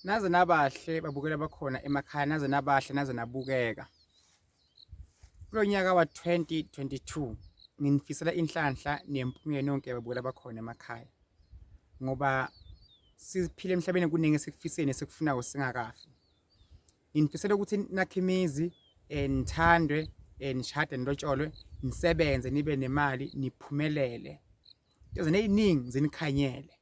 Naze nabahle babukela bakhona emakhaya, naze nabahle naze nabukeka. Kulo nyaka wa-2022 nginifisela inhlanhla nempumelelo yonke babukela bakhona emakhaya. Ngoba siphile emhlabeni kuningi esikufiseni esikufunayo singakafi. Nginifisela ukuthi nakhe imizi, nithandwe, nishade nilotsholwe, nisebenze nibe nemali, niphumelele. Izona eziningi zinikhanyele.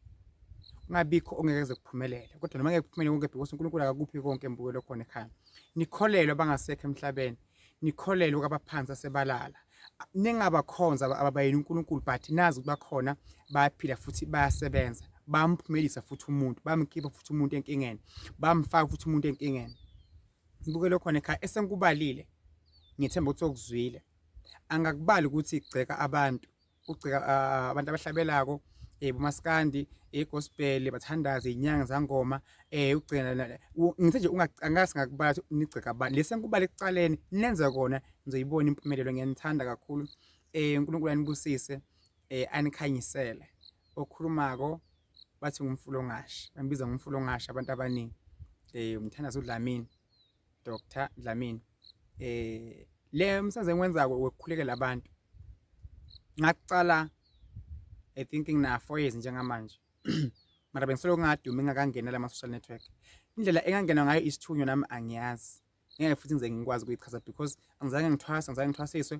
Ungabikho ongeke kuphumelela. Kodwa noma ngeke kuphumelele konke because uNkulunkulu akakuphi konke embukelo khona ekhaya. Nikholelwe abangasekho emhlabeni. Nikholelwe kwabaphansi asebalala. Ningabakhonza ababayini uNkulunkulu but nazi bakhona bayaphila futhi bayasebenza. Bamphumelisa futhi umuntu, bamkhipha futhi umuntu enkingeni, bamfaka futhi umuntu enkingeni. Imbukelo khona ekhaya esengikubalile. Ngithemba ukuthi okuzwile. Angakubali ukuthi igceka abantu, ugceka abantu abahlabelako, umaskandi, igospel, bathandaze inyanga zangoma, ugcina ngithi nje angase ngakubala ukuthi nigceka abantu. Lese ngikubala ekucaleni nenze kona nizoyibona impumelelo. Ngiyanithanda kakhulu. uNkulunkulu anibusise, anikhanyisele. Okhulumako bathi ngumfulongashi, bambiza ngumfulongashi abantu abaningi. Umthandazo uDlamini, Dr. Dlamini. Le msebenzi engiwenzako wokukhulekela abantu. Ngakucala I think ngina 4 years njengamanje. Mara bengisolo ngaduma ngingakangena la social network. Indlela engangena ngayo isithunywa nami angiyazi. Ngeke futhi ngize ngikwazi ukuyichaza because angizange ngithwasiswe.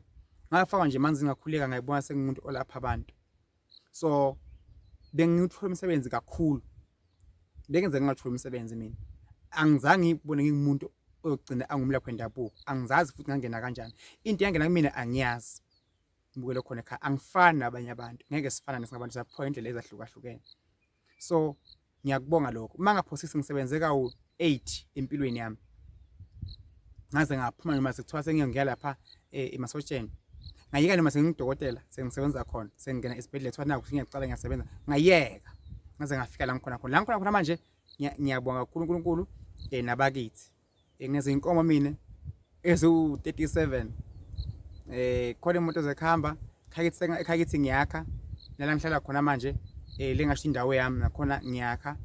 Ngafakwa nje manje ngingakhuleka ngayibona sengimuntu olapha abantu. So bengithola umsebenzi kakhulu. Bengenze ngingathola umsebenzi mina. Angizange ngibone ngingumuntu ogcina angumlaphi wendabuko. Angizazi futhi ngangena kanjani. Into yangena kumina angiyazi. Imbukelo khona ekhaya angifani nabanye abantu. Ngeke sifana singabantu sapho indlela ezahlukahlukene. So ngiyakubonga lokho. Uma ngaphosisi ngisebenze kawu8 empilweni yami. Ngaze ngaphuma noma sekuthiwa sengiya lapha emasotsheni. Ngayeka noma sengidokotela sengisebenza khona. Sengingena esibhedlela kuthiwa naku ngiyacala ngiyasebenza. Ngayeka. Ngaze ngafika la ngikhona khona. La ngikhona khona manje ngiyabonga kakhulu uNkulunkulu nabakithi. Ngineze inkomo mina ezu37. Khona imoto ezekhamba, ekhakithi ngiyakha. Nala ngihlala khona manje lengasho indawo yami nakhona ngiyakha.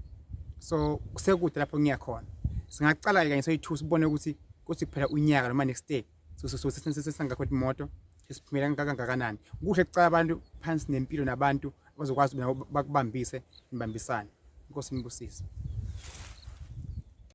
So kusekude lapho ngiya khona. Singacala kanye soyi2 sibone ukuthi phela unyaka noma next day so sesingakho imoto sesiphumela kangakanani. Kuhle kucala abantu phansi nempilo nabantu bazokwazi bakubambise nibambisane. Inkosi nibusise.